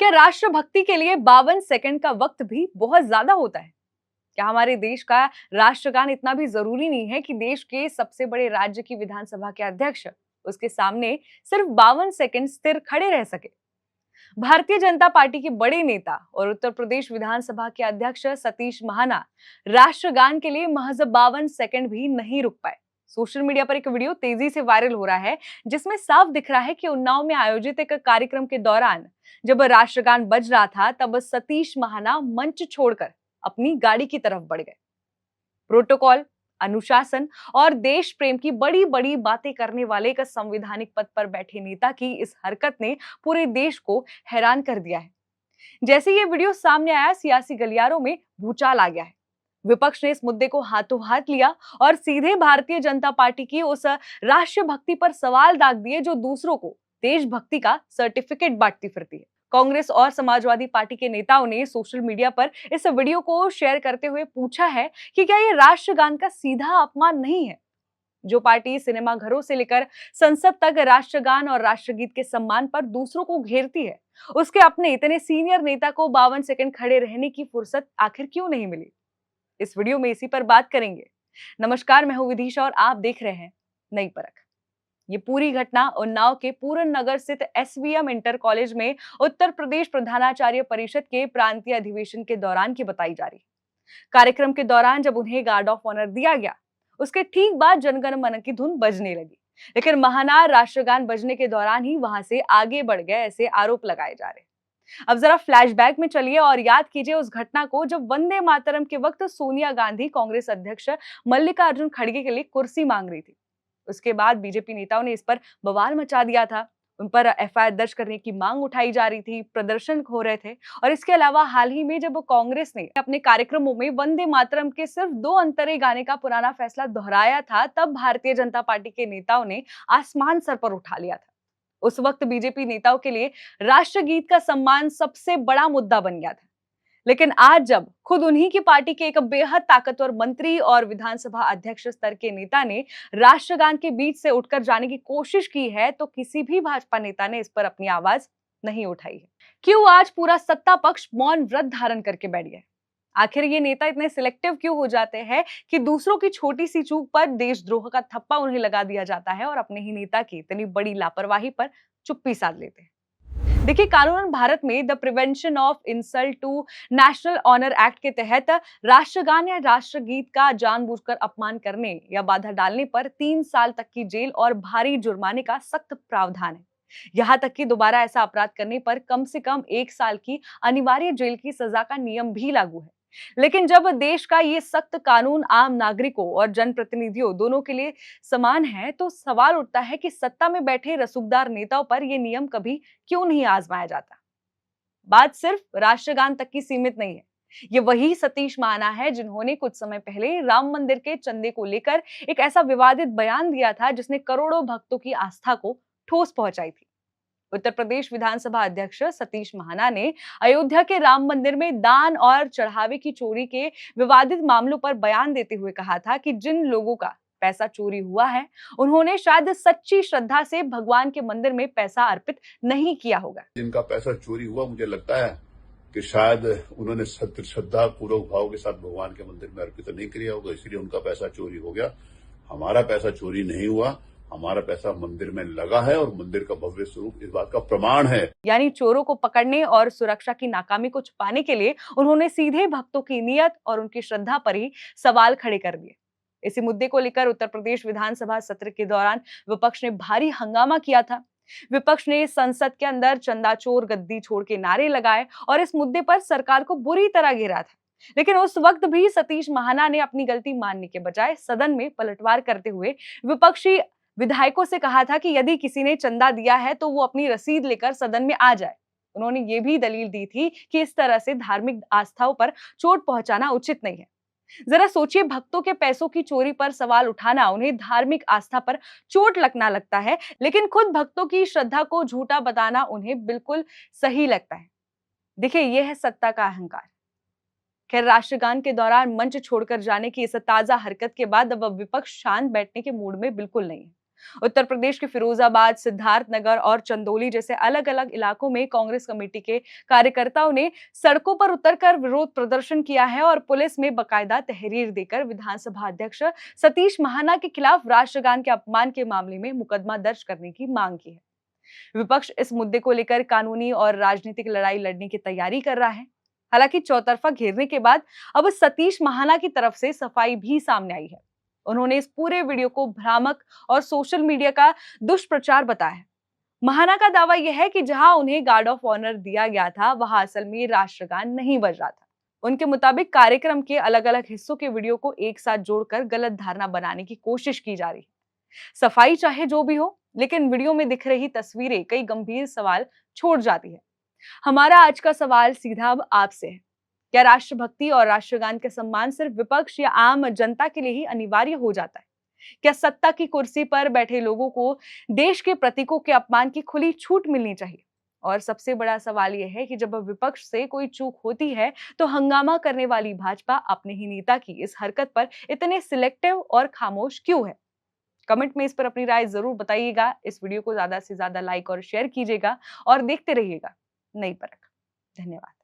क्या राष्ट्रभक्ति के लिए 52 सेकंड का वक्त भी बहुत ज्यादा होता है? क्या हमारे देश का राष्ट्रगान इतना भी जरूरी नहीं है कि देश के सबसे बड़े राज्य की विधानसभा के अध्यक्ष उसके सामने सिर्फ 52 सेकंड स्थिर खड़े रह सके? भारतीय जनता पार्टी के बड़े नेता और उत्तर प्रदेश विधानसभा के अध्यक्ष सतीश महाना राष्ट्रगान के लिए महज 52 सेकंड भी नहीं रुक पाए। सोशल मीडिया पर एक वीडियो तेजी से वायरल हो रहा है जिसमें साफ दिख रहा है कि उन्नाव में आयोजित एक कार्यक्रम के दौरान जब राष्ट्रगान बज रहा था तब सतीश महाना मंच छोड़कर अपनी गाड़ी की तरफ बढ़ गए। प्रोटोकॉल, अनुशासन और देश प्रेम की बड़ी बड़ी बातें करने वाले एक संवैधानिक पद पर बैठे नेता की इस हरकत ने पूरे देश को हैरान कर दिया है। जैसे ये वीडियो सामने आया, सियासी गलियारों में भूचाल आ गया है। विपक्ष ने इस मुद्दे को हाथों हाथ लिया और सीधे भारतीय जनता पार्टी की उस राष्ट्रभक्ति पर सवाल दाग दिए जो दूसरों को देशभक्ति का सर्टिफिकेट बांटती फिरती है। कांग्रेस और समाजवादी पार्टी के नेताओं ने सोशल मीडिया पर इस वीडियो को शेयर करते हुए पूछा है कि क्या ये राष्ट्रगान का सीधा अपमान नहीं है? जो पार्टी सिनेमा घरों से लेकर संसद तक राष्ट्रगान और राष्ट्रगीत के सम्मान पर दूसरों को घेरती है, उसके अपने इतने सीनियर नेता को 52 सेकंड खड़े रहने की फुर्सत आखिर क्यों नहीं मिली? इस वीडियो में इसी पर बात करेंगे। नमस्कार, मैं हूं विदिशा और आप देख रहे हैं नई परख। ये पूरी घटना उन्नाव के पूरन नगर स्थित एसवीएम इंटर कॉलेज में उत्तर प्रदेश प्रधानाचार्य परिषद के प्रांतीय अधिवेशन के दौरान की बताई जा रही है। कार्यक्रम के दौरान जब उन्हें गार्ड ऑफ ऑनर दिया गया, उसके ठीक बाद जनगण मन की धुन बजने लगी, लेकिन महाना राष्ट्रगान बजने के दौरान ही वहां से आगे बढ़ गए, ऐसे आरोप लगाए जा रहे। अब जरा फ्लैशबैक में चलिए और याद कीजिए उस घटना को जब वंदे मातरम के वक्त सोनिया गांधी कांग्रेस अध्यक्ष मल्लिकार्जुन खड़गे के लिए कुर्सी मांग रही थी। उसके बाद बीजेपी नेताओं ने इस पर बवाल मचा दिया था। उन पर एफआईआर दर्ज करने की मांग उठाई जा रही थी, प्रदर्शन हो रहे थे। और इसके अलावा हाल ही में जब कांग्रेस ने अपने कार्यक्रमों में वंदे मातरम के सिर्फ 2 अंतरे गाने का पुराना फैसला दोहराया था, तब भारतीय जनता पार्टी के नेताओं ने आसमान सर पर उठा लिया था। उस वक्त बीजेपी नेताओं के लिए राष्ट्रगीत का सम्मान सबसे बड़ा मुद्दा बन गया था। लेकिन आज जब खुद उन्हीं की पार्टी के एक बेहद ताकतवर मंत्री और विधानसभा अध्यक्ष स्तर के नेता ने राष्ट्रगान के बीच से उठकर जाने की कोशिश की है, तो किसी भी भाजपा नेता ने इस पर अपनी आवाज नहीं उठाई है। क्यों आज पूरा सत्ता पक्ष मौन व्रत धारण करके बैठ गया? आखिर ये नेता इतने सिलेक्टिव क्यों हो जाते हैं कि दूसरों की छोटी सी चूक पर देशद्रोह का थप्पा उन्हें लगा दिया जाता है और अपने ही नेता की इतनी बड़ी लापरवाही पर चुप्पी साध लेते हैं? देखिए, कानूनन भारत में the prevention of insult to national honour act के तहत राष्ट्रगान या राष्ट्रगीत का जानबूझकर अपमान करने या बाधा डालने पर 3 साल तक की जेल और भारी जुर्माने का सख्त प्रावधान है। यहाँ तक कि दोबारा ऐसा अपराध करने पर कम से कम 1 साल की अनिवार्य जेल की सजा का नियम भी लागू है। लेकिन जब देश का ये सख्त कानून आम नागरिकों और जनप्रतिनिधियों दोनों के लिए समान है, तो सवाल उठता है कि सत्ता में बैठे रसूखदार नेताओं पर यह नियम कभी क्यों नहीं आजमाया जाता? बात सिर्फ राष्ट्रगान तक की सीमित नहीं है। ये वही सतीश महाना है जिन्होंने कुछ समय पहले राम मंदिर के चंदे को लेकर एक ऐसा विवादित बयान दिया था जिसने करोड़ों भक्तों की आस्था को ठोस पहुंचाई थी। उत्तर प्रदेश विधानसभा अध्यक्ष सतीश महाना ने अयोध्या के राम मंदिर में दान और चढ़ावे की चोरी के विवादित मामलों पर बयान देते हुए कहा था कि जिन लोगों का पैसा चोरी हुआ है, उन्होंने शायद सच्ची श्रद्धा से भगवान के मंदिर में पैसा अर्पित नहीं किया होगा। जिनका पैसा चोरी हुआ, मुझे लगता है कि शायद उन्होंने सत्य श्रद्धा पूर्वक भाव के साथ भगवान के मंदिर में अर्पित नहीं किया होगा, इसलिए उनका पैसा चोरी हो गया। हमारा पैसा चोरी नहीं हुआ, हमारा पैसा मंदिर में लगा है और मंदिर का भव्य स्वरूप इस बात का प्रमाण है। यानी चोरों को पकड़ने और सुरक्षा की नाकामी को छुपाने के लिए उन्होंने सीधे भक्तों की नियत और उनकी श्रद्धा पर ही सवाल खड़े कर दिए। इसी मुद्दे को लेकर उत्तर प्रदेश विधानसभा सत्र के दौरान विपक्ष ने भारी हंगामा किया था। विपक्ष ने संसद के अंदर चंदा चोर गद्दी छोड़ के नारे लगाए और इस मुद्दे पर सरकार को बुरी तरह घेरा था। लेकिन उस वक्त भी सतीश महाना ने अपनी गलती मानने के बजाय सदन में पलटवार करते हुए विपक्षी विधायकों से कहा था कि यदि किसी ने चंदा दिया है तो वो अपनी रसीद लेकर सदन में आ जाए। उन्होंने ये भी दलील दी थी कि इस तरह से धार्मिक आस्थाओं पर चोट पहुंचाना उचित नहीं है। जरा सोचिए, भक्तों के पैसों की चोरी पर सवाल उठाना उन्हें धार्मिक आस्था पर चोट लगना लगता है, लेकिन खुद भक्तों की श्रद्धा को झूठा बताना उन्हें बिल्कुल सही लगता है। देखिए, यह है सत्ता का अहंकार। खैर, राष्ट्रगान के दौरान मंच छोड़कर जाने की इस ताजा हरकत के बाद अब विपक्ष शांत बैठने के मूड में बिल्कुल नहीं है। उत्तर प्रदेश के फिरोजाबाद, सिद्धार्थनगर और चंदौली जैसे अलग अलग इलाकों में कांग्रेस कमेटी के कार्यकर्ताओं ने सड़कों पर उतरकर विरोध प्रदर्शन किया है और पुलिस में बकायदा तहरीर देकर विधानसभा अध्यक्ष सतीश महाना के खिलाफ राष्ट्रगान के अपमान के मामले में मुकदमा दर्ज करने की मांग की है। विपक्ष इस मुद्दे को लेकर कानूनी और राजनीतिक लड़ाई लड़ने की तैयारी कर रहा है। हालांकि चौतरफा घेरने के बाद अब सतीश महाना की तरफ से सफाई भी सामने आई है। उन्होंने इस पूरे वीडियो को भ्रामक और सोशल मीडिया का दुष्प्रचार बताया है। महाना का दावा यह है कि जहां उन्हें गार्ड ऑफ ऑनर दिया गया था, वहां असल में राष्ट्रगान नहीं बज रहा था। उनके मुताबिक कार्यक्रम के अलग अलग हिस्सों के वीडियो को एक साथ जोड़कर गलत धारणा बनाने की कोशिश की जा रही है। सफाई चाहे जो भी हो, लेकिन वीडियो में दिख रही तस्वीरें कई गंभीर सवाल छोड़ जाती है। हमारा आज का सवाल सीधा अब आपसे है। क्या राष्ट्रभक्ति और राष्ट्रगान के सम्मान सिर्फ विपक्ष या आम जनता के लिए ही अनिवार्य हो जाता है? क्या सत्ता की कुर्सी पर बैठे लोगों को देश के प्रतीकों के अपमान की खुली छूट मिलनी चाहिए? और सबसे बड़ा सवाल यह है कि जब विपक्ष से कोई चूक होती है, तो हंगामा करने वाली भाजपा अपने ही नेता की इस हरकत पर इतने सिलेक्टिव और खामोश क्यों है? कमेंट में इस पर अपनी राय जरूर बताइएगा। इस वीडियो को ज्यादा से ज्यादा लाइक और शेयर कीजिएगा और देखते रहिएगा नई परख। धन्यवाद।